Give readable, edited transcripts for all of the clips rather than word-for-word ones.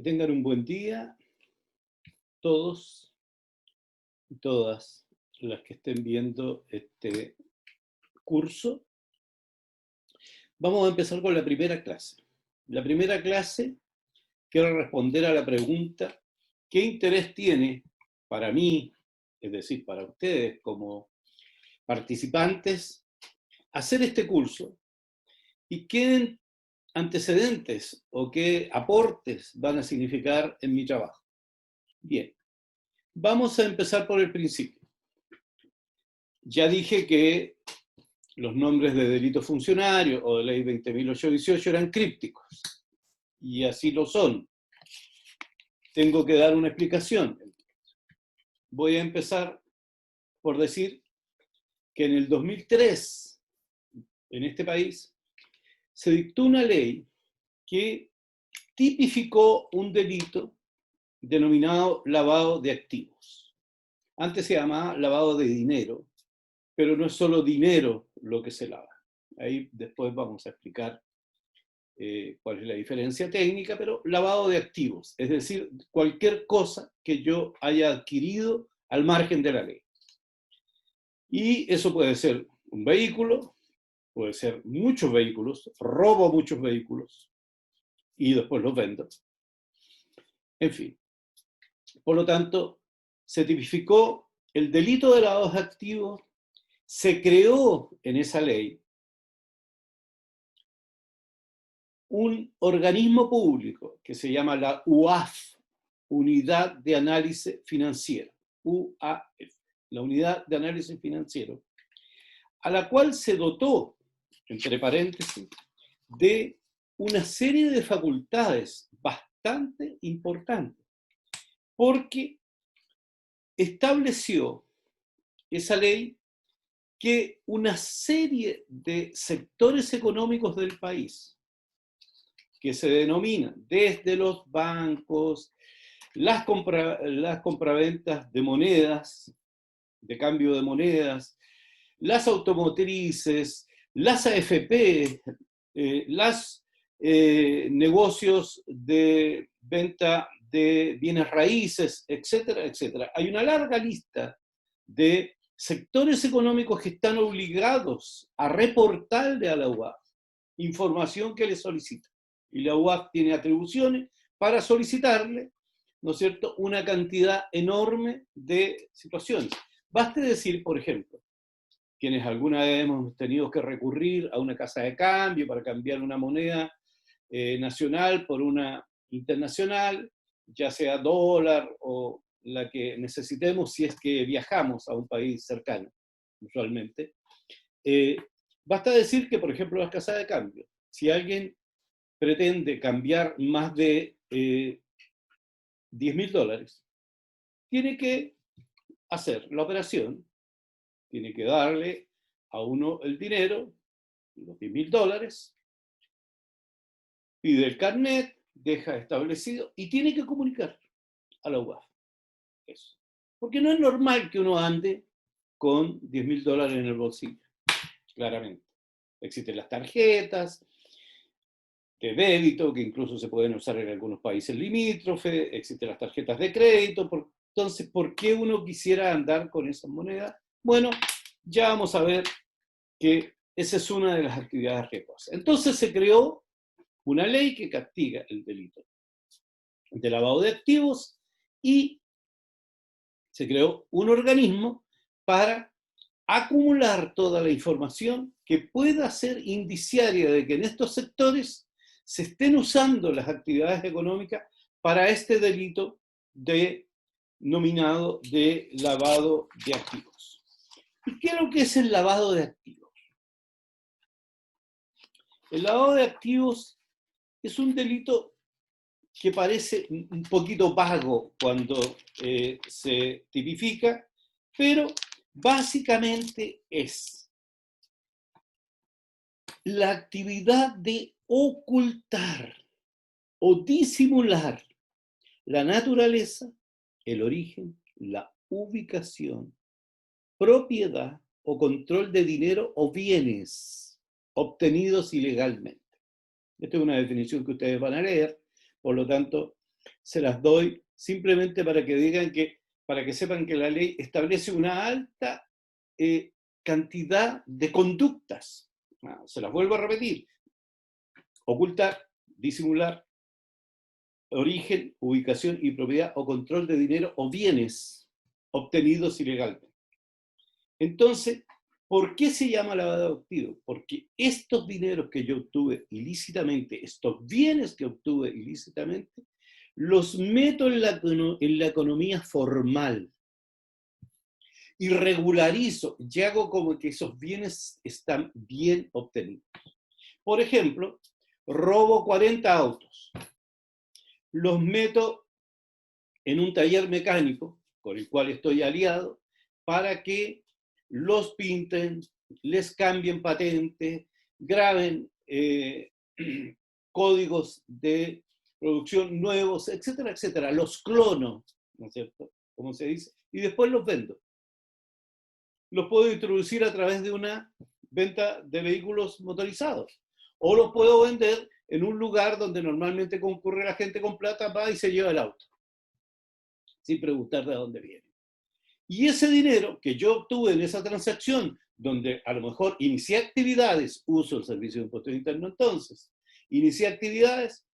tengan un buen día, todos y todas las que estén viendo este curso. Vamos a empezar con la primera clase. La primera clase, quiero responder a la pregunta, ¿qué interés tiene para mí, es decir, para ustedes como participantes, hacer este curso? ¿Y qué antecedentes o qué aportes van a significar en mi trabajo? Bien, vamos a empezar por el principio. Ya dije que los nombres de delito funcionario o de ley 20.818 eran crípticos, y así lo son. Tengo que dar una explicación. Voy a empezar por decir que en el 2003, en este país, se dictó una ley que tipificó un delito denominado lavado de activos. Antes se llamaba lavado de dinero, pero no es solo dinero lo que se lava. Ahí después vamos a explicar cuál es la diferencia técnica, pero lavado de activos, es decir, cualquier cosa que yo haya adquirido al margen de la ley. Y eso puede ser un vehículo, puede ser muchos vehículos, robo muchos vehículos y después los vendo. En fin, por lo tanto, se tipificó el delito de lavado de activos, se creó en esa ley un organismo público que se llama la UAF, Unidad de Análisis Financiero, UAF, la Unidad de Análisis Financiero, a la cual se dotó, entre paréntesis, de una serie de facultades bastante importantes, porque estableció esa ley que una serie de sectores económicos del país, que se denominan desde los bancos, las compraventas de monedas, de cambio de monedas, las automotrices, las AFP, los negocios de venta de bienes raíces, etcétera, etcétera. Hay una larga lista de sectores económicos que están obligados a reportarle a la UAF información que le solicita. Y la UAF tiene atribuciones para solicitarle, ¿no es cierto?, una cantidad enorme de situaciones. Baste decir, por ejemplo, quienes alguna vez hemos tenido que recurrir a una casa de cambio para cambiar una moneda nacional por una internacional, ya sea dólar o la que necesitemos si es que viajamos a un país cercano, usualmente. Basta decir que, por ejemplo, las casas de cambio, si alguien pretende cambiar más de $10.000, tiene que hacer la operación, tiene que darle a uno el dinero, los $10.000, pide el carnet, deja establecido y tiene que comunicar a la UAF. Eso. Porque no es normal que uno ande con $10.000 en el bolsillo, claramente. Existen las tarjetas de débito, que incluso se pueden usar en algunos países limítrofes, existen las tarjetas de crédito. Entonces, ¿por qué uno quisiera andar con esas monedas? Bueno, ya vamos a ver que esa es una de las actividades riesgosas. Entonces se creó una ley que castiga el delito de lavado de activos y se creó un organismo para acumular toda la información que pueda ser indiciaria de que en estos sectores se estén usando las actividades económicas para este delito denominado de lavado de activos. ¿Y qué es lo que es el lavado de activos? El lavado de activos es un delito que parece un poquito vago cuando se tipifica, pero básicamente es la actividad de ocultar o disimular la naturaleza, el origen, la ubicación, propiedad o control de dinero o bienes obtenidos ilegalmente. Esta es una definición que ustedes van a leer, por lo tanto, Se las doy simplemente para que digan para que sepan que la ley establece una alta cantidad de conductas. Se las vuelvo a repetir: ocultar, disimular, origen, ubicación y propiedad o control de dinero o bienes obtenidos ilegalmente. Entonces, ¿por qué se llama lavado de activos? Porque estos dineros que yo obtuve ilícitamente, estos bienes que obtuve ilícitamente, los meto en la economía formal y regularizo y hago como que esos bienes están bien obtenidos. Por ejemplo, robo 40 autos, los meto en un taller mecánico con el cual estoy aliado para que los pinten, les cambien patente, graben códigos de producción nuevos, etcétera, etcétera. Los clono, ¿no es cierto? Como se dice, y después los vendo. Los puedo introducir a través de una venta de vehículos motorizados. O los puedo vender en un lugar donde normalmente concurre la gente con plata, va y se lleva el auto, sin preguntar de dónde viene. Y ese dinero que yo obtuve en esa transacción, donde a lo mejor inicié actividades, uso el servicio de impuesto interno entonces, inicié actividades,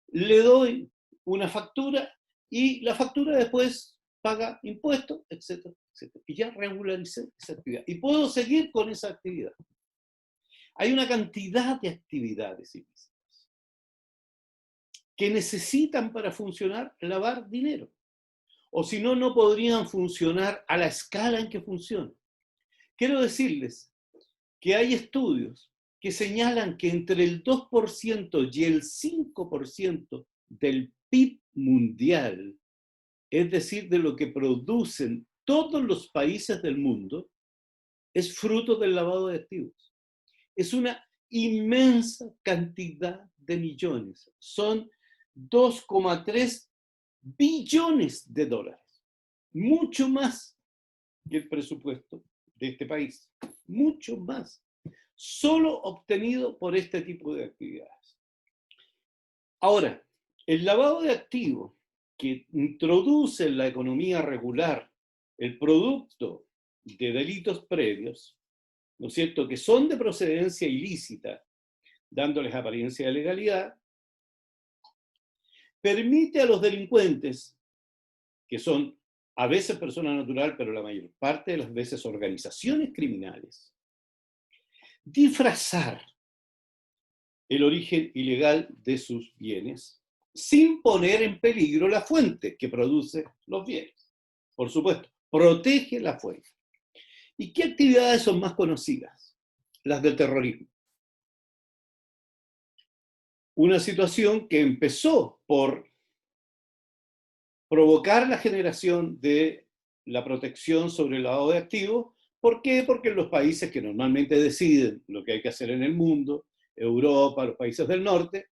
le doy una factura y la factura después paga impuestos, etcétera, etcétera. Y ya regularicé esa actividad. Y puedo seguir con esa actividad. Hay una cantidad de actividades ilícitas que necesitan para funcionar lavar dinero. O si no, no podrían funcionar a la escala en que funcionan. Quiero decirles que hay estudios que señalan que entre el 2% y el 5% del PIB mundial, es decir, de lo que producen todos los países del mundo, es fruto del lavado de activos. Es una inmensa cantidad de millones. Son 2,3 billones de dólares. Mucho más que el presupuesto de este país. Mucho más. Solo obtenido por este tipo de actividades. Ahora, el lavado de activos que introduce en la economía regular el producto de delitos previos, ¿no es cierto?, que son de procedencia ilícita, dándoles apariencia de legalidad, permite a los delincuentes, que son a veces persona natural, pero la mayor parte de las veces organizaciones criminales, disfrazar el origen ilegal de sus bienes sin poner en peligro la fuente que produce los bienes. Por supuesto, protege la fuente. ¿Y qué actividades son más conocidas? Las del terrorismo. Una situación que empezó por provocar la generación de la protección sobre el lavado de activos. ¿Por qué? Porque los países que normalmente deciden lo que hay que hacer en el mundo, Europa, los países del norte,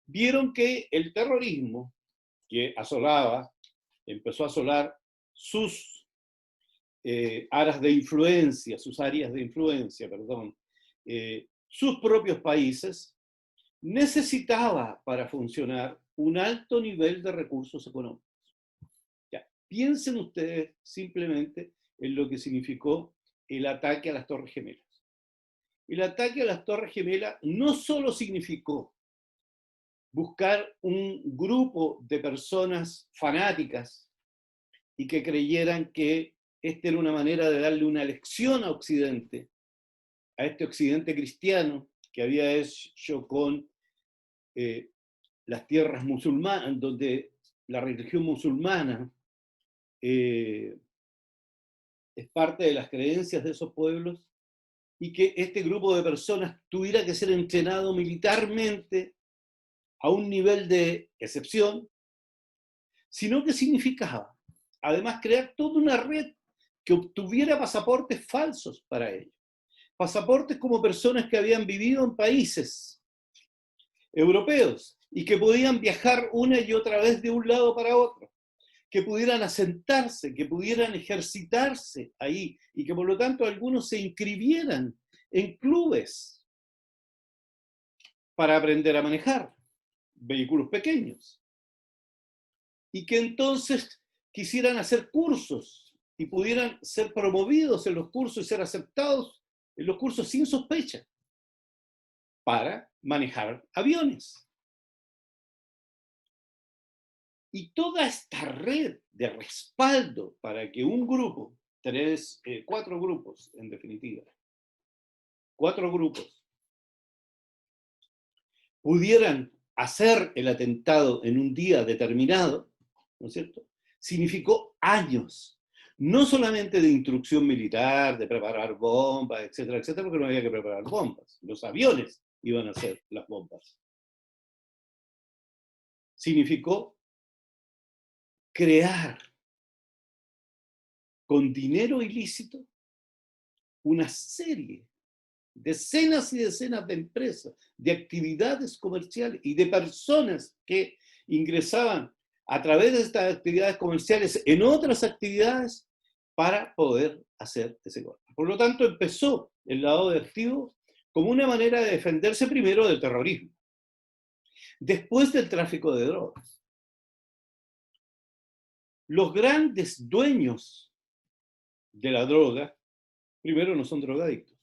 vieron que el terrorismo que empezó a asolar sus áreas de influencia, sus propios países, necesitaba para funcionar un alto nivel de recursos económicos. Ya, piensen ustedes simplemente en lo que significó el ataque a las Torres Gemelas. El ataque a las Torres Gemelas no solo significó buscar un grupo de personas fanáticas y que creyeran que esta era una manera de darle una lección a Occidente, a este Occidente cristiano que había hecho con las tierras musulmanas, donde la religión musulmana es parte de las creencias de esos pueblos, y que este grupo de personas tuviera que ser entrenado militarmente a un nivel de excepción, sino que significaba, además, crear toda una red que obtuviera pasaportes falsos para ellos. Pasaportes como personas que habían vivido en países europeos y que podían viajar una y otra vez de un lado para otro, que pudieran asentarse, que pudieran ejercitarse ahí y que por lo tanto algunos se inscribieran en clubes para aprender a manejar vehículos pequeños. y que entonces quisieran hacer cursos y pudieran ser promovidos en los cursos y ser aceptados en los cursos sin sospecha para manejar aviones. Y toda esta red de respaldo para que un grupo, cuatro grupos en definitiva, cuatro grupos, pudieran hacer el atentado en un día determinado, ¿no es cierto?, significó años, no solamente de instrucción militar, de preparar bombas, etcétera, etcétera, porque no había que preparar bombas, los aviones iban a hacer las bombas. Significó crear con dinero ilícito una serie, decenas y decenas de empresas, de actividades comerciales y de personas que ingresaban a través de estas actividades comerciales en otras actividades para poder hacer ese golpe. Por lo tanto, empezó el lavado de activos como una manera de defenderse primero del terrorismo, después del tráfico de drogas. Los grandes dueños de la droga, primero no son drogadictos,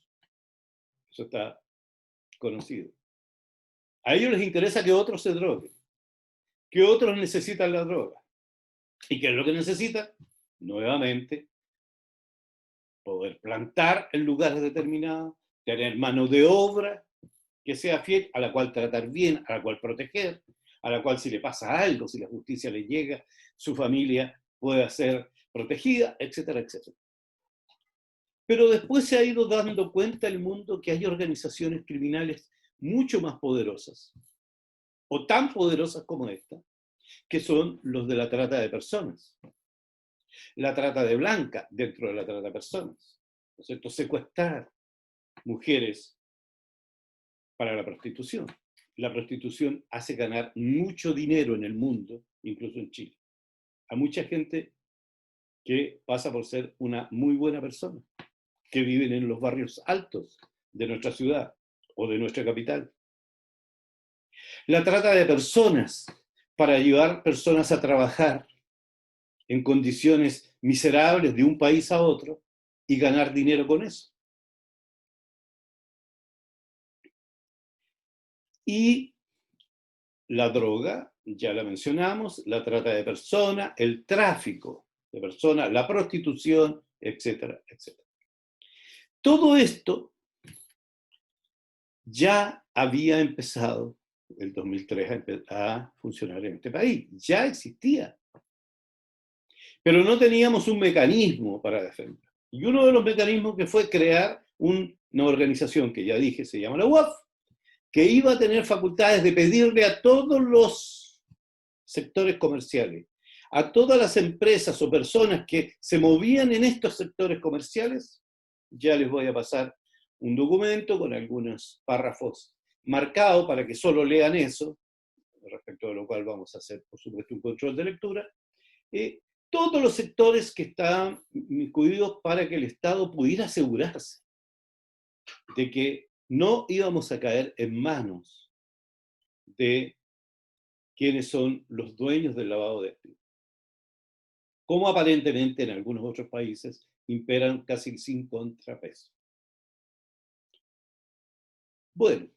eso está conocido. A ellos les interesa que otros se droguen, que otros necesitan la droga. ¿Y qué es lo que necesitan? Nuevamente, poder plantar en lugares determinados, tener mano de obra que sea fiel, a la cual tratar bien, a la cual proteger, a la cual si le pasa algo, si la justicia le llega, su familia pueda ser protegida, etcétera, etcétera. Pero después se ha ido dando cuenta el mundo que hay organizaciones criminales mucho más poderosas, o tan poderosas como esta, que son los de la trata de personas. La trata de blanca dentro de la trata de personas, ¿no es cierto? Secuestrar mujeres para la prostitución. La prostitución hace ganar mucho dinero en el mundo, incluso en Chile, a mucha gente que pasa por ser una muy buena persona, que viven en los barrios altos de nuestra ciudad o de nuestra capital. La trata de personas para llevar personas a trabajar en condiciones miserables de un país a otro y ganar dinero con eso. Y la droga, ya la mencionamos, la trata de personas, el tráfico de personas, la prostitución, etcétera, etcétera. Todo esto ya había empezado el 2003 a funcionar en este país, ya existía. Pero no teníamos un mecanismo para defender. Y uno de los mecanismos que fue crear una organización que ya dije se llama la UAF, que iba a tener facultades de pedirle a todos los sectores comerciales, a todas las empresas o personas que se movían en estos sectores comerciales, ya les voy a pasar un documento con algunos párrafos marcados para que solo lean eso, respecto de lo cual vamos a hacer, por supuesto, un control de lectura, todos los sectores que estaban incluidos para que el Estado pudiera asegurarse de que no íbamos a caer en manos de quienes son los dueños del lavado de activos. Como aparentemente en algunos otros países imperan casi sin contrapeso. Bueno,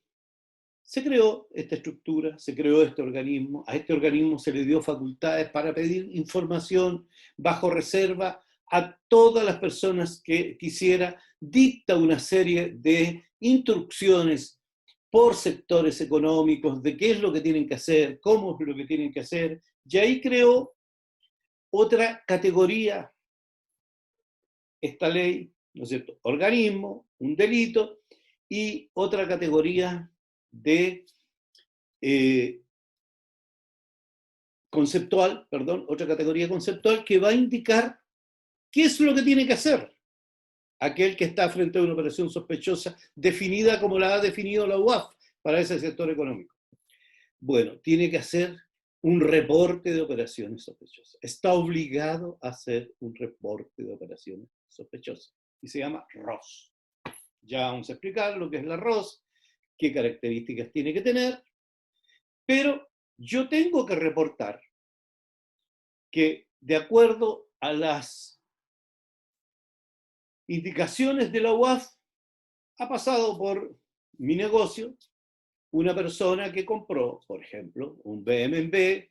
se creó esta estructura, se creó este organismo, a este organismo se le dio facultades para pedir información bajo reserva a todas las personas que quisiera, dicta una serie de instrucciones por sectores económicos de qué es lo que tienen que hacer, cómo es lo que tienen que hacer, y ahí creó otra categoría, esta ley, ¿no es cierto?, organismo, un delito, y otra categoría de conceptual, perdón, otra categoría conceptual que va a indicar qué es lo que tiene que hacer aquel que está frente a una operación sospechosa definida como la ha definido la UAF para ese sector económico. Bueno, tiene que hacer un reporte de operaciones sospechosas. Está obligado a hacer un reporte de operaciones sospechosas y se llama ROS. Ya vamos a explicar lo que es la ROS, qué características tiene que tener, pero yo tengo que reportar que, de acuerdo a las indicaciones de la UAF, ha pasado por mi negocio una persona que compró, por ejemplo, un BMW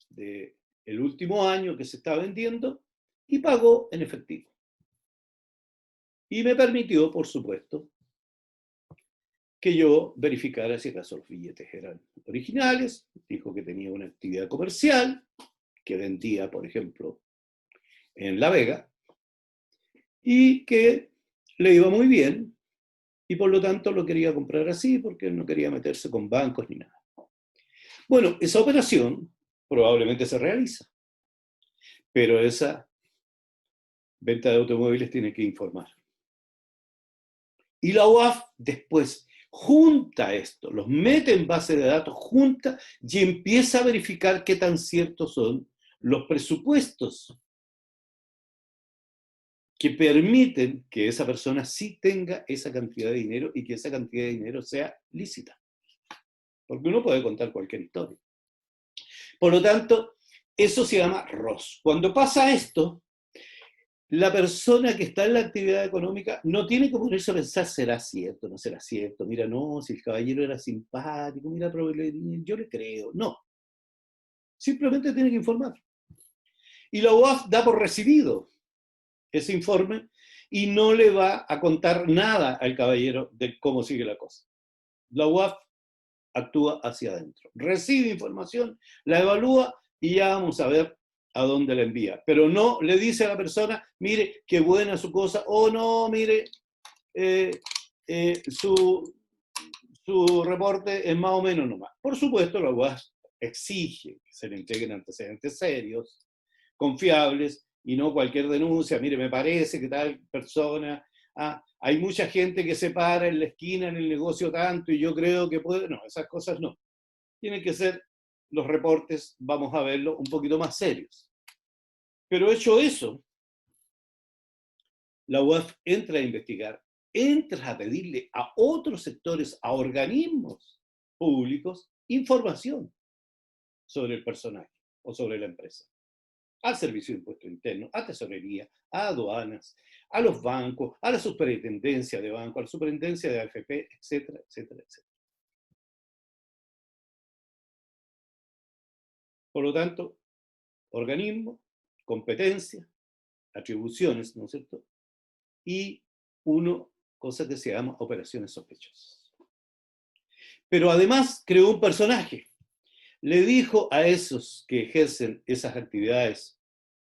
del último año que se está vendiendo y pagó en efectivo. Y me permitió, por supuesto, que yo verificara si acaso los billetes eran originales. Dijo que tenía una actividad comercial, que vendía, por ejemplo, en La Vega, y que le iba muy bien, y por lo tanto lo quería comprar así, porque no quería meterse con bancos ni nada. Bueno, esa operación probablemente se realiza, pero esa venta de automóviles tiene que informar. Y la UAF después junta esto, los mete en base de datos, junta y empieza a verificar qué tan ciertos son los presupuestos que permiten que esa persona sí tenga esa cantidad de dinero y que esa cantidad de dinero sea lícita. Porque uno puede contar cualquier historia. Por lo tanto, eso se llama ROS. Cuando pasa esto, la persona que está en la actividad económica no tiene que ponerse a pensar, ¿será cierto? ¿No será cierto? Mira, no, si el caballero era simpático, mira, pero yo le creo. No. Simplemente tiene que informar. Y la UAF da por recibido ese informe y no le va a contar nada al caballero de cómo sigue la cosa. La UAF actúa hacia adentro. Recibe información, la evalúa y ya vamos a ver a dónde la envía. Pero no le dice a la persona, mire, qué buena su cosa, o no, mire, su reporte es más o menos nomás. Por supuesto, la UAS exige que se le entreguen antecedentes serios, confiables, y no cualquier denuncia, mire, me parece que tal persona, hay mucha gente que se para en la esquina en el negocio tanto y yo creo que puede, no, esas cosas no. Tienen que ser los reportes, vamos a verlo, un poquito más serios. Pero hecho eso, la UAF entra a investigar, entra a pedirle a otros sectores, a organismos públicos, información sobre el personaje o sobre la empresa. Al Servicio de Impuesto Interno, a Tesorería, a aduanas, a los bancos, a la superintendencia de banco, a la superintendencia de AFP, etcétera, etcétera, etcétera. Por lo tanto, organismo, competencia, atribuciones, ¿no es cierto? Y cosa que se llama operaciones sospechosas. Pero además creó un personaje. Le dijo a esos que ejercen esas actividades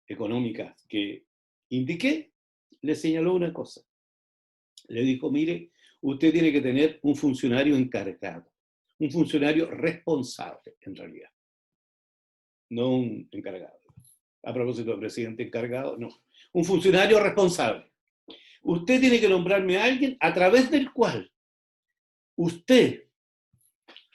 económicas que indiqué, le señaló una cosa. Le dijo, mire, usted tiene que tener un funcionario encargado, un funcionario responsable, en realidad, no un encargado. A propósito de presidente encargado, no. Un funcionario responsable. Usted tiene que nombrarme a alguien a través del cual usted,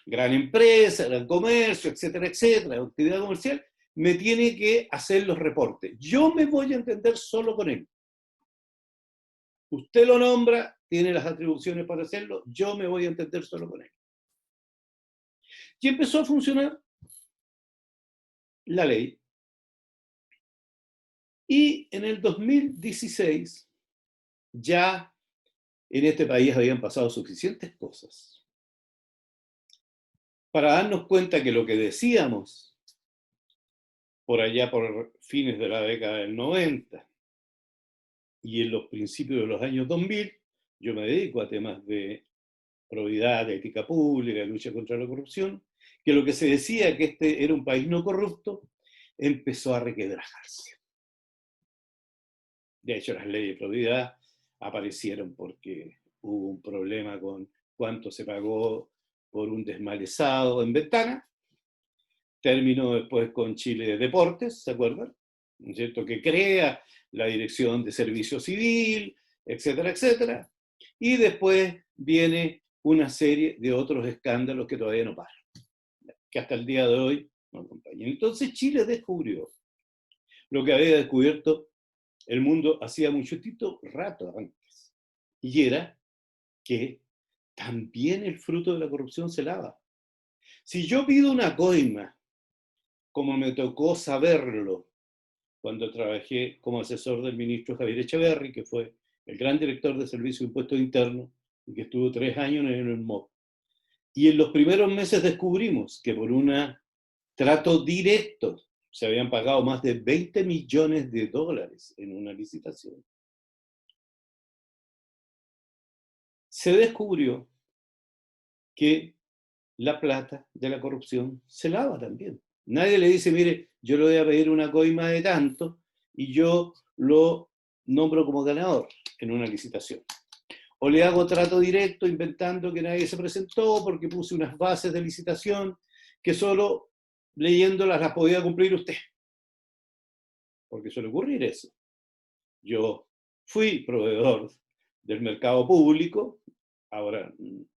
gran empresa, gran comercio, etcétera, etcétera, actividad comercial, me tiene que hacer los reportes. Yo me voy a entender solo con él. Usted lo nombra, tiene las atribuciones para hacerlo, yo me voy a entender solo con él. Y empezó a funcionar la ley. Y en el 2016 ya en este país habían pasado suficientes cosas para darnos cuenta que lo que decíamos por allá por fines de la década del 90 y en los principios de los años 2000, yo me dedico a temas de probidad, de ética pública, de lucha contra la corrupción, que lo que se decía que este era un país no corrupto, empezó a requebrajarse. De hecho, las leyes de probidad aparecieron porque hubo un problema con cuánto se pagó por un desmalezado en Ventana. Terminó después con Chile Deportes, ¿se acuerdan? ¿No es cierto? Que crea la Dirección de Servicio Civil, etcétera, etcétera. Y después viene una serie de otros escándalos que todavía no paran, que hasta el día de hoy no acompañan. Entonces Chile descubrió lo que había descubierto el mundo hacía muchito rato antes, y era que también el fruto de la corrupción se lava. Si yo pido una coima como me tocó saberlo cuando trabajé como asesor del ministro Javier Echeverri, que fue el gran director de Servicio de Impuestos Internos y que estuvo 3 años en el MOP. Y en los primeros meses descubrimos que por un trato directo se habían pagado más de 20 millones de dólares en una licitación. Se descubrió que la plata de la corrupción se lava también. Nadie le dice, mire, yo le voy a pedir una coima de tanto y yo lo nombro como ganador en una licitación. O le hago trato directo inventando que nadie se presentó porque puse unas bases de licitación que solo leyéndolas las podía cumplir usted. Porque suele ocurrir eso. Yo fui proveedor del mercado público, ahora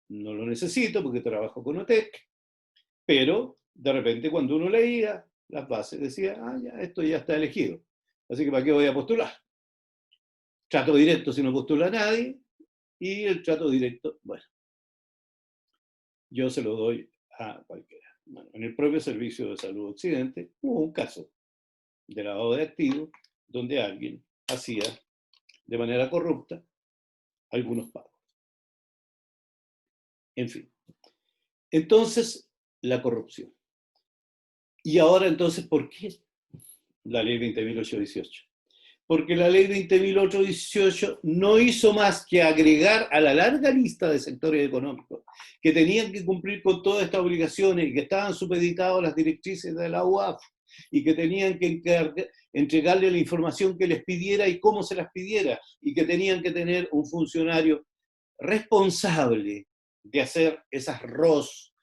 no lo necesito porque trabajo con OTEC, pero de repente cuando uno leía las bases decía, ya, esto ya está elegido, así que ¿para qué voy a postular? Trato directo si no postula a nadie, y el trato directo, bueno, yo se lo doy a cualquiera. Bueno, en el propio Servicio de Salud Occidente hubo un caso de lavado de activos donde alguien hacía de manera corrupta algunos pagos. En fin. Entonces, la corrupción. Y ahora entonces, ¿por qué la ley 20.818? Porque la ley 20.818 no hizo más que agregar a la larga lista de sectores económicos que tenían que cumplir con todas estas obligaciones y que estaban supeditados a las directrices de la UAF y que tenían que entregarle la información que les pidiera y cómo se las pidiera y que tenían que tener un funcionario responsable de hacer esas ROS,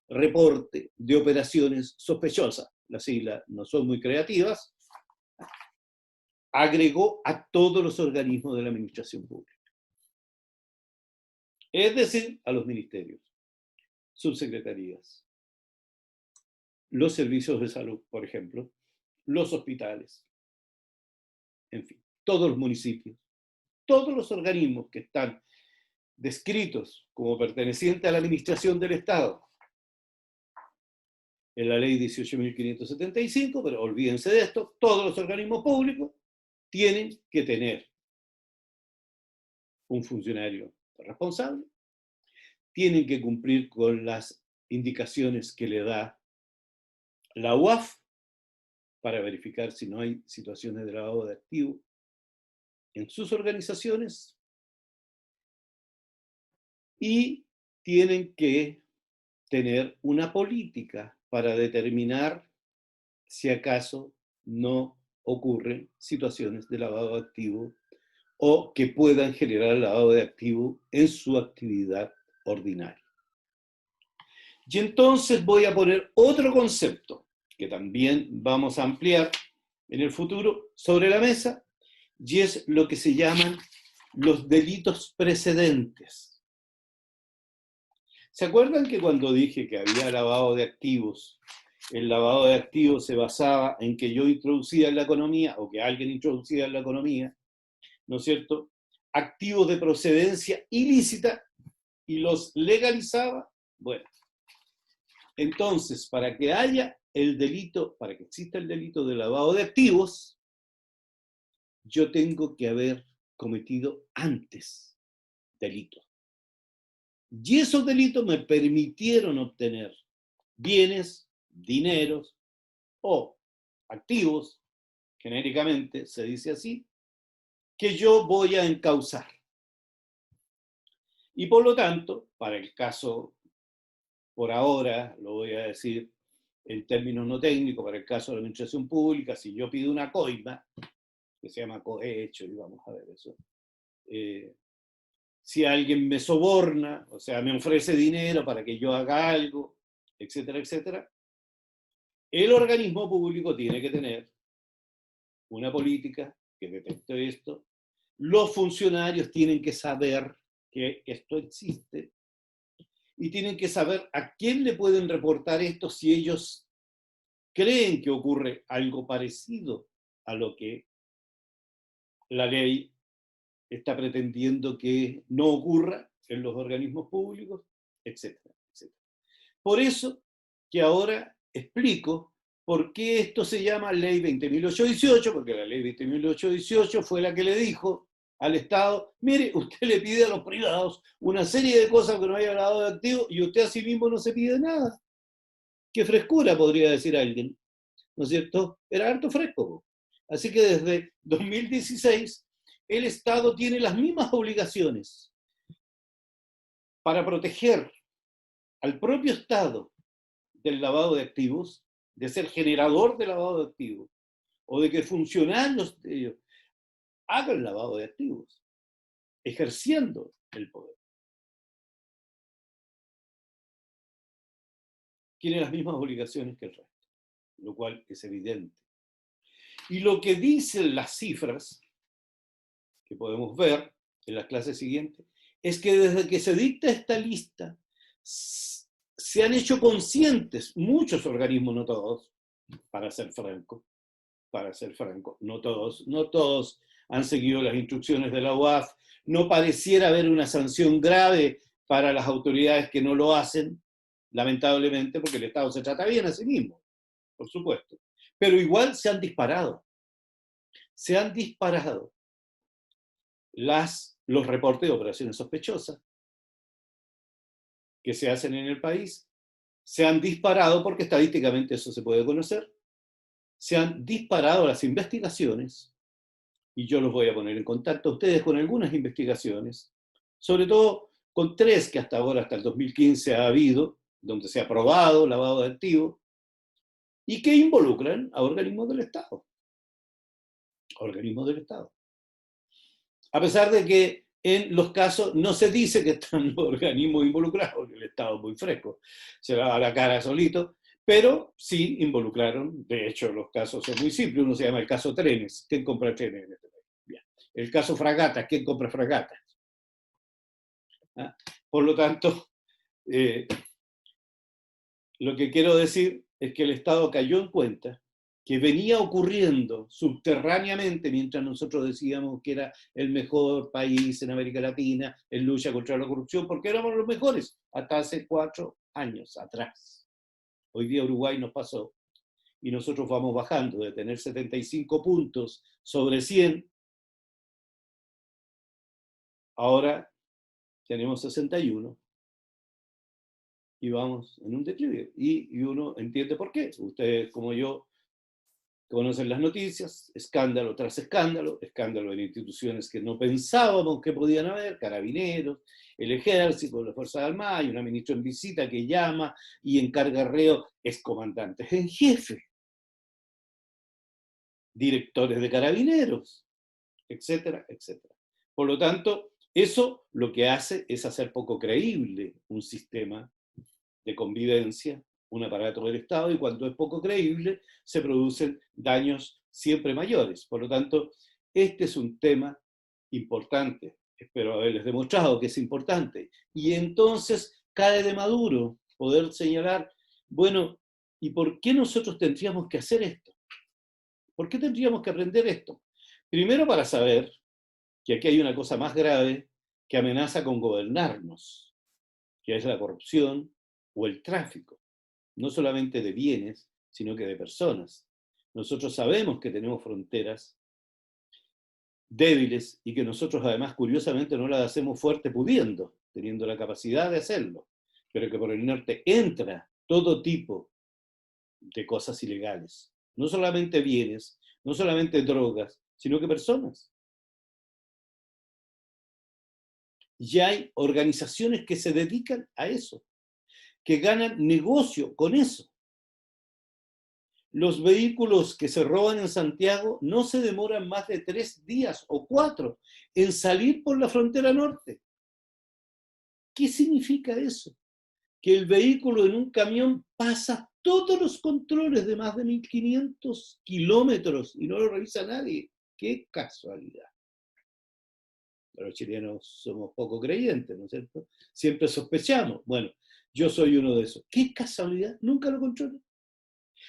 reporte de operaciones sospechosas. Las siglas no son muy creativas. Agregó a todos los organismos de la administración pública. Es decir, a los ministerios, subsecretarías, los servicios de salud, por ejemplo, los hospitales, en fin, todos los municipios, todos los organismos que están descritos como pertenecientes a la administración del Estado en la ley 18.575, pero olvídense de esto, todos los organismos públicos tienen que tener un funcionario responsable, tienen que cumplir con las indicaciones que le da la UAF para verificar si no hay situaciones de lavado de activos en sus organizaciones y tienen que tener una política para determinar si acaso no ocurren situaciones de lavado de activos o que puedan generar lavado de activos en su actividad ordinaria. Y entonces voy a poner otro concepto que también vamos a ampliar en el futuro sobre la mesa, y es lo que se llaman los delitos precedentes. ¿Se acuerdan que cuando dije que había lavado de activos, el lavado de activos se basaba en que yo introducía en la economía, o que alguien introducía en la economía, ¿no es cierto?, activos de procedencia ilícita y los legalizaba? Bueno, entonces, para que haya el delito, para que exista el delito de lavado de activos, yo tengo que haber cometido antes delitos. Y esos delitos me permitieron obtener bienes, dineros o activos, genéricamente se dice así, que yo voy a encauzar. Y por lo tanto, para el caso, por ahora, lo voy a decir en términos no técnicos, para el caso de la administración pública, si yo pido una coima, que se llama cohecho, y vamos a ver eso, si alguien me soborna, o sea, me ofrece dinero para que yo haga algo, etcétera, etcétera, el organismo público tiene que tener una política que detecte esto, los funcionarios tienen que saber que esto existe y tienen que saber a quién le pueden reportar esto si ellos creen que ocurre algo parecido a lo que la ley está pretendiendo que no ocurra en los organismos públicos, etcétera, etcétera. Por eso que ahora explico ¿Por qué esto se llama Ley 20.818? Porque la Ley 20.818 fue la que le dijo al Estado, mire, usted le pide a los privados una serie de cosas que no haya lavado de activos y usted a sí mismo no se pide nada. Qué frescura, podría decir alguien, ¿no es cierto? Era harto fresco. Así que desde 2016 el Estado tiene las mismas obligaciones para proteger al propio Estado del lavado de activos, de ser generador de lavado de activos, o de que funcionarios de ellos hagan lavado de activos, ejerciendo el poder. Tiene las mismas obligaciones que el resto, lo cual es evidente. Y lo que dicen las cifras, que podemos ver en las clases siguientes, es que desde que se dicta esta lista, se han hecho conscientes muchos organismos, no todos, para ser franco, no todos han seguido las instrucciones de la UAF, no pareciera haber una sanción grave para las autoridades que no lo hacen, lamentablemente, porque el Estado se trata bien a sí mismo, por supuesto. Pero igual se han disparado los reportes de operaciones sospechosas que se hacen en el país, se han disparado, porque estadísticamente eso se puede conocer, se han disparado las investigaciones, y yo los voy a poner en contacto a ustedes con algunas investigaciones, sobre todo con 3 que hasta ahora, hasta el 2015 ha habido, donde se ha probado lavado de activos, y que involucran a organismos del Estado. A pesar de que en los casos no se dice que están los organismos involucrados, porque el Estado es muy fresco, se va a la cara solito, pero sí involucraron. De hecho, los casos son muy simples. Uno se llama el caso trenes. ¿Quién compra trenes en este país? Bien. El caso fragatas. ¿Quién compra fragatas? ¿Ah? Por lo tanto, lo que quiero decir es que el Estado cayó en cuenta que venía ocurriendo subterráneamente, mientras nosotros decíamos que era el mejor país en América Latina en lucha contra la corrupción, porque éramos los mejores hasta hace 4 años atrás. Hoy día Uruguay nos pasó y nosotros vamos bajando de tener 75 puntos sobre 100, ahora tenemos 61 y vamos en un declive. Y uno entiende por qué. Ustedes, como yo, conocen las noticias, escándalo tras escándalo, escándalo en instituciones que no pensábamos que podían haber, carabineros, el ejército, las Fuerzas Armadas, y una ministra en visita que llama y encarga reo excomandantes en jefe, directores de carabineros, etcétera, etcétera. Por lo tanto, eso lo que hace es hacer poco creíble un sistema de convivencia, un aparato del Estado, y cuando es poco creíble, se producen daños siempre mayores. Por lo tanto, este es un tema importante. Espero haberles demostrado que es importante. Y entonces cae de maduro poder señalar, bueno, ¿y por qué nosotros tendríamos que hacer esto? ¿Por qué tendríamos que aprender esto? Primero, para saber que aquí hay una cosa más grave que amenaza con gobernarnos, que es la corrupción o el tráfico, no solamente de bienes, sino que de personas. Nosotros sabemos que tenemos fronteras débiles y que nosotros además curiosamente no las hacemos fuerte pudiendo, teniendo la capacidad de hacerlo, pero que por el norte entra todo tipo de cosas ilegales, no solamente bienes, no solamente drogas, sino que personas. Y hay organizaciones que se dedican a eso, que ganan negocio con eso. Los vehículos que se roban en Santiago no se demoran más de 3 días o 4 en salir por la frontera norte. ¿Qué significa eso? Que el vehículo en un camión pasa todos los controles de más de 1500 kilómetros y no lo revisa nadie. ¡Qué casualidad! Los chilenos somos poco creyentes, ¿no es cierto? Siempre sospechamos. Bueno, yo soy uno de esos. ¿Qué casualidad? Nunca lo controlan.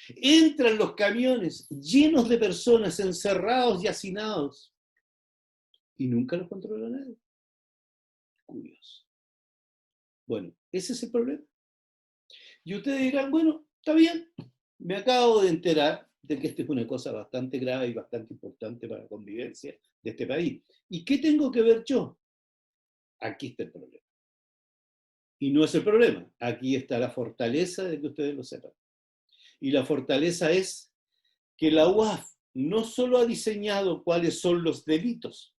Entran los camiones llenos de personas encerrados y hacinados y nunca los controla nadie. Curioso. Bueno, ese es el problema. Y ustedes dirán, bueno, está bien, Me acabo de enterar de que esta es una cosa bastante grave y bastante importante para la convivencia de este país. ¿Y qué tengo que ver yo? Aquí está el problema. Y no es el problema, aquí está la fortaleza de que ustedes lo sepan. Y la fortaleza es que la UAF no solo ha diseñado cuáles son los delitos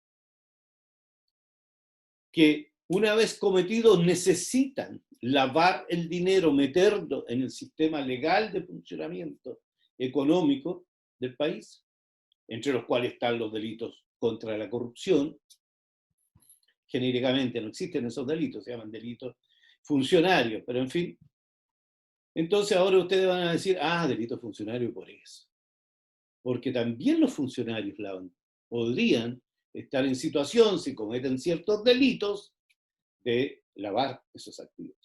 que una vez cometidos necesitan lavar el dinero, meterlo en el sistema legal de funcionamiento económico del país, entre los cuales están los delitos contra la corrupción. Genéricamente no existen esos delitos, se llaman delitos funcionarios, pero en fin. Entonces ahora ustedes van a decir, delito funcionario por eso. Porque también los funcionarios podrían estar en situación, si cometen ciertos delitos, de lavar esos activos.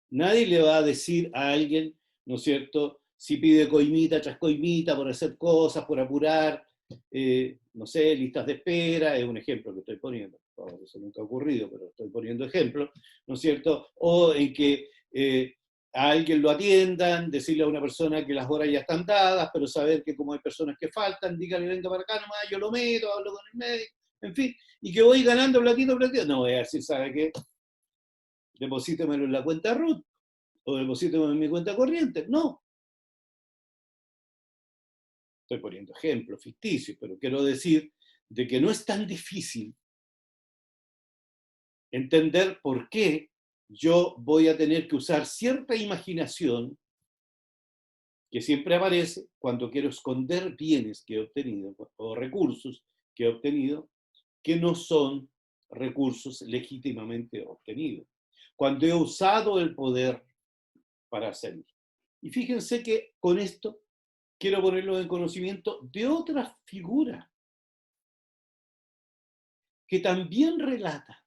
Nadie le va a decir a alguien, ¿no es cierto?, si pide coimita tras coimita por hacer cosas, por apurar, no sé, listas de espera, es un ejemplo que estoy poniendo, eso nunca ha ocurrido, pero estoy poniendo ejemplos, ¿no es cierto?, o en que a alguien lo atiendan, decirle a una persona que las horas ya están dadas, pero saber que como hay personas que faltan, dígale venga para acá nomás, yo lo meto, hablo con el médico, en fin, y que voy ganando platito, no voy a decir, ¿sabe qué? Deposítemelo en la cuenta RUT, o deposítemelo en mi cuenta corriente, no. Estoy poniendo ejemplos ficticios, pero quiero decir de que no es tan difícil entender por qué yo voy a tener que usar cierta imaginación que siempre aparece cuando quiero esconder bienes que he obtenido o recursos que he obtenido que no son recursos legítimamente obtenidos. Cuando he usado el poder para hacerlo. Y fíjense que con esto quiero ponerlo en conocimiento de otra figura que también relata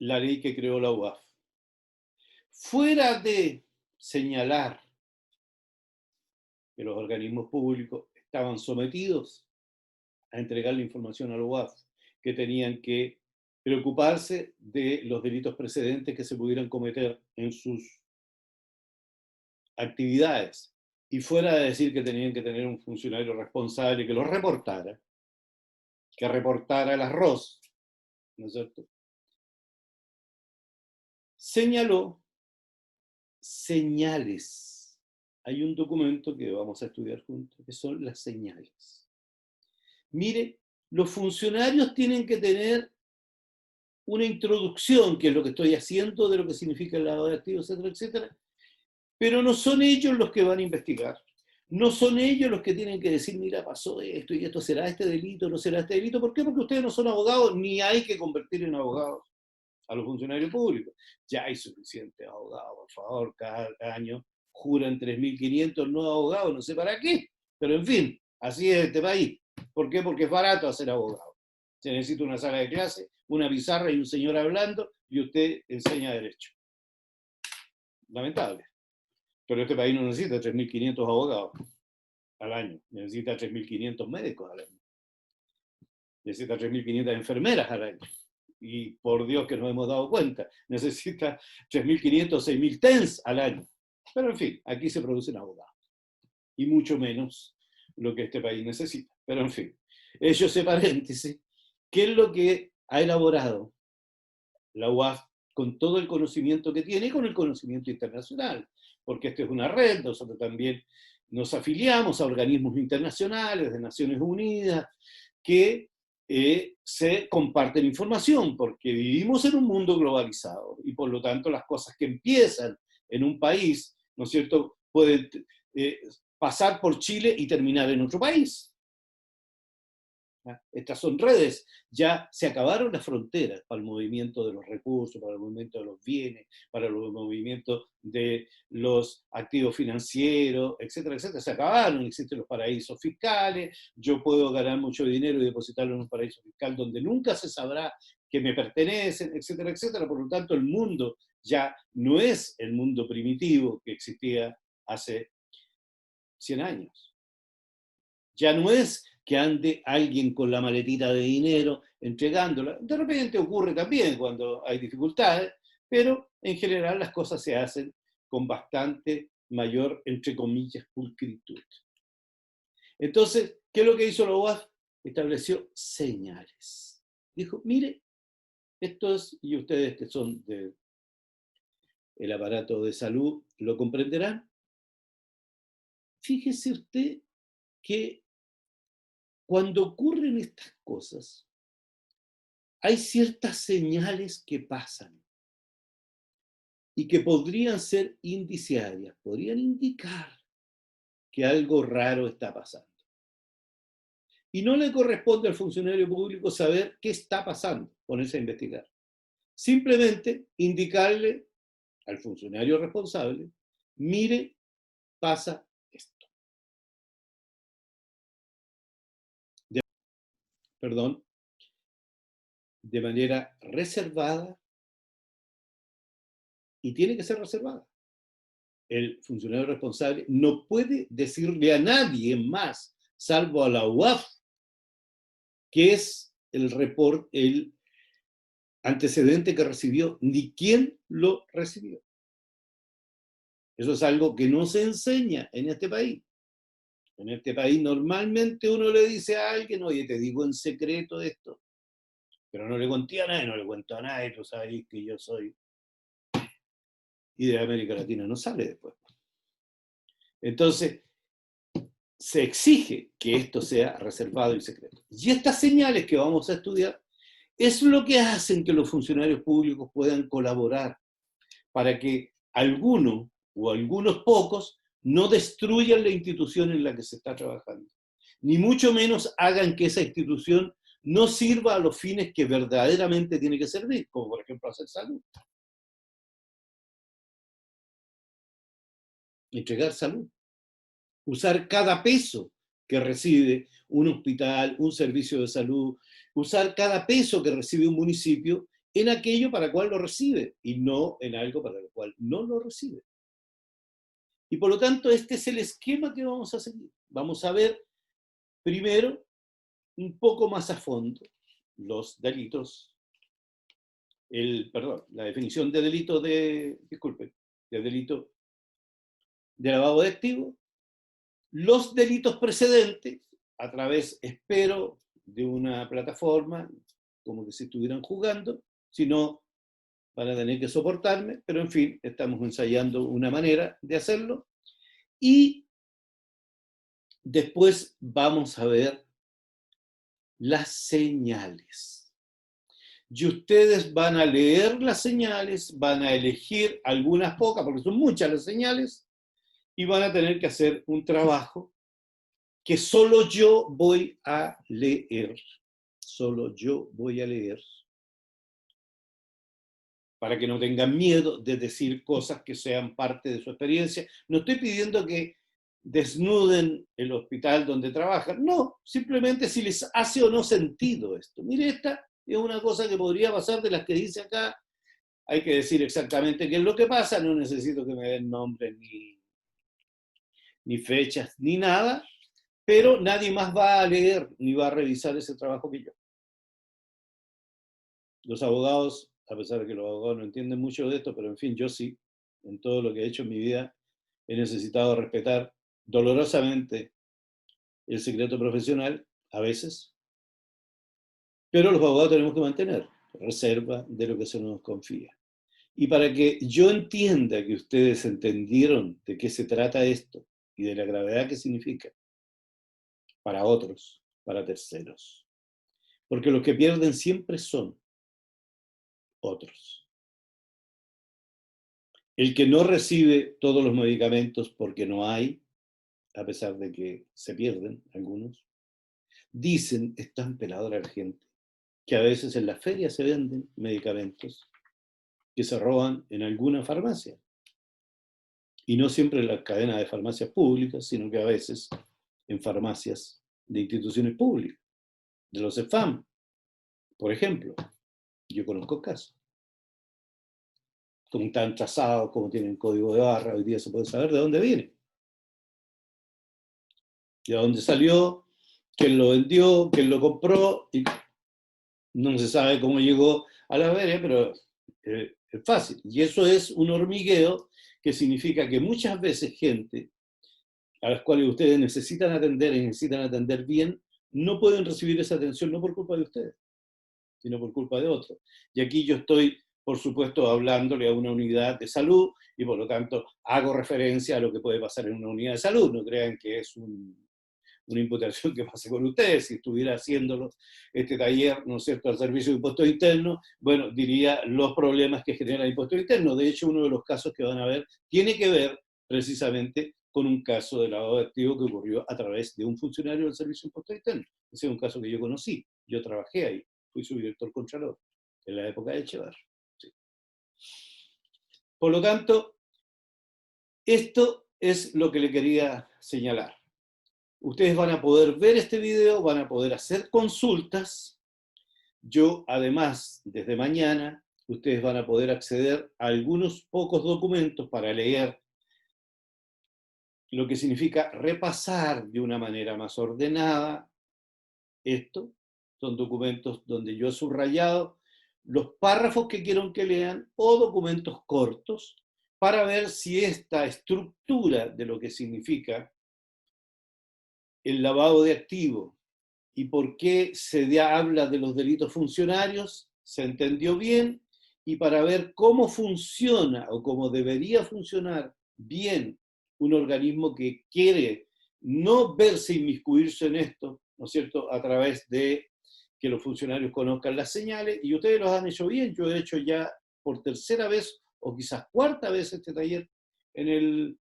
la ley que creó la UAF. Fuera de señalar que los organismos públicos estaban sometidos a entregar la información a la UAF, que tenían que preocuparse de los delitos precedentes que se pudieran cometer en sus actividades, y fuera de decir que tenían que tener un funcionario responsable que los reportara, que reportara el arroz, ¿no es cierto? Señaló señales. Hay un documento que vamos a estudiar juntos, que son las señales. Mire, los funcionarios tienen que tener una introducción, que es lo que estoy haciendo, de lo que significa el lavado de activos, etcétera, etcétera, pero no son ellos los que van a investigar. No son ellos los que tienen que decir, mira, pasó esto y esto, ¿será este delito, no será este delito? ¿Por qué? Porque ustedes no son abogados, ni hay que convertir en abogados a los funcionarios públicos. Ya hay suficientes abogados, por favor, cada año juran 3.500 nuevos abogados, no sé para qué, pero en fin, así es este país. ¿Por qué? Porque es barato hacer abogado. Se necesita una sala de clase, una pizarra y un señor hablando, y usted enseña derecho. Lamentable. Pero este país no necesita 3.500 abogados al año, necesita 3.500 médicos al año, necesita 3.500 enfermeras al año. Y por Dios que nos hemos dado cuenta, necesita 3.500, 6.000 TENS al año. Pero en fin, aquí se producen abogados. Y mucho menos lo que este país necesita. Pero en fin, hecho ese paréntesis, ¿qué es lo que ha elaborado la UAF con todo el conocimiento que tiene y con el conocimiento internacional? Porque esto es una red, nosotros también nos afiliamos a organismos internacionales de Naciones Unidas que se comparten información, porque vivimos en un mundo globalizado y por lo tanto las cosas que empiezan en un país, ¿no es cierto?, pueden pasar por Chile y terminar en otro país. Estas son redes, ya se acabaron las fronteras para el movimiento de los recursos, para el movimiento de los bienes, para el movimiento de los activos financieros, etcétera, etcétera. Se acabaron, existen los paraísos fiscales, yo puedo ganar mucho dinero y depositarlo en un paraíso fiscal donde nunca se sabrá que me pertenecen, etcétera, etcétera. Por lo tanto, el mundo ya no es el mundo primitivo que existía hace 100 años. Ya no es que ande alguien con la maletita de dinero entregándola. De repente ocurre también cuando hay dificultades, pero en general las cosas se hacen con bastante mayor, entre comillas, pulcritud. Entonces, ¿qué es lo que hizo la UAF? Estableció señales. Dijo, mire, esto es, y ustedes que son del aparato de salud lo comprenderán, fíjese usted que cuando ocurren estas cosas, hay ciertas señales que pasan y que podrían ser indiciarias, podrían indicar que algo raro está pasando. Y no le corresponde al funcionario público saber qué está pasando, ponerse a investigar. Simplemente indicarle al funcionario responsable, mire, pasa esto. Perdón, de manera reservada, y tiene que ser reservada. El funcionario responsable no puede decirle a nadie más, salvo a la UAF, que es el antecedente que recibió, ni quién lo recibió. Eso es algo que no se enseña en este país. En este país normalmente uno le dice a alguien, oye, te digo en secreto esto, pero no le conté a nadie, no le cuento a nadie, tú sabes que yo soy. Y de América Latina no sale después. Entonces, se exige que esto sea reservado y secreto. Y estas señales que vamos a estudiar es lo que hacen que los funcionarios públicos puedan colaborar para que alguno o algunos pocos no destruyan la institución en la que se está trabajando, ni mucho menos hagan que esa institución no sirva a los fines que verdaderamente tiene que servir, como por ejemplo hacer salud. Entregar salud. Usar cada peso que recibe un hospital, un servicio de salud, usar cada peso que recibe un municipio en aquello para el cual lo recibe y no en algo para lo cual no lo recibe. Y por lo tanto, este es el esquema que vamos a seguir. Vamos a ver primero, un poco más a fondo, los delitos, la definición de delito de delito de lavado de activos, los delitos precedentes, a través, espero, de una plataforma, como que si estuvieran jugando, si no, van a tener que soportarme, pero en fin, estamos ensayando una manera de hacerlo. Y después vamos a ver las señales. Y ustedes van a leer las señales, van a elegir algunas pocas, porque son muchas las señales, y van a tener que hacer un trabajo que solo yo voy a leer. Solo yo voy a leer. Para que no tengan miedo de decir cosas que sean parte de su experiencia. No estoy pidiendo que desnuden el hospital donde trabajan. No, simplemente si les hace o no sentido esto. Mire, esta es una cosa que podría pasar de las que dice acá. Hay que decir exactamente qué es lo que pasa. No necesito que me den nombres ni fechas ni nada. Pero nadie más va a leer ni va a revisar ese trabajo que yo. Los abogados, a pesar de que los abogados no entienden mucho de esto, pero en fin, yo sí, en todo lo que he hecho en mi vida, he necesitado respetar dolorosamente el secreto profesional, a veces, pero los abogados tenemos que mantener reserva de lo que se nos confía. Y para que yo entienda que ustedes entendieron de qué se trata esto y de la gravedad que significa para otros, para terceros, porque los que pierden siempre son otros. El que no recibe todos los medicamentos porque no hay, a pesar de que se pierden algunos, dicen, es tan peladora la gente, que a veces en las ferias se venden medicamentos que se roban en alguna farmacia. Y no siempre en las cadenas de farmacias públicas, sino que a veces en farmacias de instituciones públicas, de los CEFAM, por ejemplo. Yo conozco casos. Como están trazados, como tienen código de barra, hoy día se puede saber de dónde viene. De dónde salió, quién lo vendió, quién lo compró, y no se sabe cómo llegó a la feria, pero Es fácil. Y eso es un hormigueo que significa que muchas veces gente a las cuales ustedes necesitan atender y necesitan atender bien, no pueden recibir esa atención no por culpa de ustedes, sino por culpa de otros. Y aquí yo estoy, por supuesto, hablándole a una unidad de salud y por lo tanto hago referencia a lo que puede pasar en una unidad de salud. No crean que es una imputación que pase con ustedes. Si estuviera haciéndolo este taller, ¿no es cierto?, al servicio de impuestos internos, bueno, diría los problemas que genera el impuesto interno. De hecho, uno de los casos que van a ver tiene que ver precisamente con un caso de lavado de activos que ocurrió a través de un funcionario del servicio de impuestos internos. Ese es un caso que yo conocí, yo trabajé ahí, fui su director contralor en la época de Echevarri. Sí. Por lo tanto, esto es lo que le quería señalar. Ustedes van a poder ver este video, van a poder hacer consultas. Yo, además, desde mañana, ustedes van a poder acceder a algunos pocos documentos para leer lo que significa repasar de una manera más ordenada esto. Son documentos donde yo he subrayado los párrafos que quiero que lean o documentos cortos para ver si esta estructura de lo que significa el lavado de activos y por qué se habla de los delitos funcionarios se entendió bien, y para ver cómo funciona o cómo debería funcionar bien un organismo que quiere no verse inmiscuirse en esto, ¿no es cierto?, a través de que los funcionarios conozcan las señales, y ustedes los han hecho bien. Yo he hecho ya por tercera vez o quizás cuarta vez este taller en el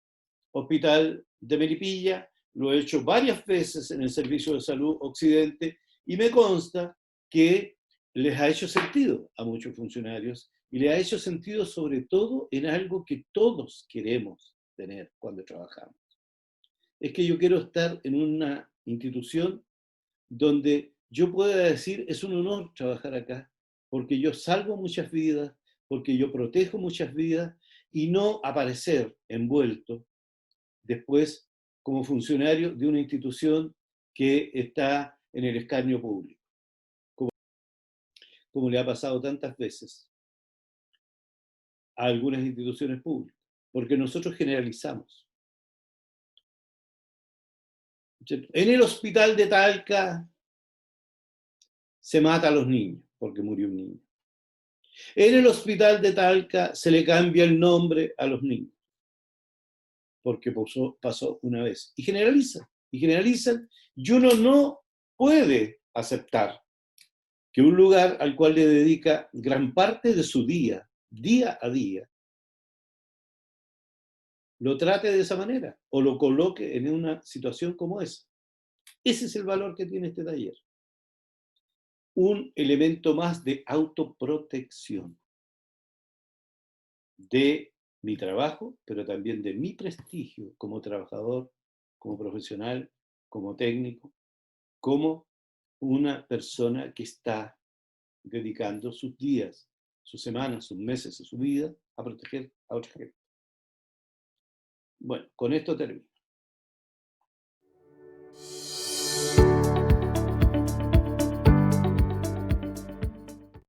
hospital de Melipilla, lo he hecho varias veces en el Servicio de Salud Occidente, y me consta que les ha hecho sentido a muchos funcionarios, y les ha hecho sentido sobre todo en algo que todos queremos tener cuando trabajamos. Es que yo quiero estar en una institución donde yo pueda decir, es un honor trabajar acá, porque yo salvo muchas vidas, porque yo protejo muchas vidas, y no aparecer envuelto después como funcionario de una institución que está en el escarnio público, como le ha pasado tantas veces a algunas instituciones públicas, porque nosotros generalizamos. En el hospital de Talca se mata a los niños porque murió un niño. En el hospital de Talca se le cambia el nombre a los niños porque pasó una vez. Y generalizan, y uno no puede aceptar que un lugar al cual le dedica gran parte de su día a día, lo trate de esa manera o lo coloque en una situación como esa. Ese es el valor que tiene este taller. Un elemento más de autoprotección de mi trabajo, pero también de mi prestigio como trabajador, como profesional, como técnico, como una persona que está dedicando sus días, sus semanas, sus meses, su vida a proteger a otra gente. Bueno, con esto termino.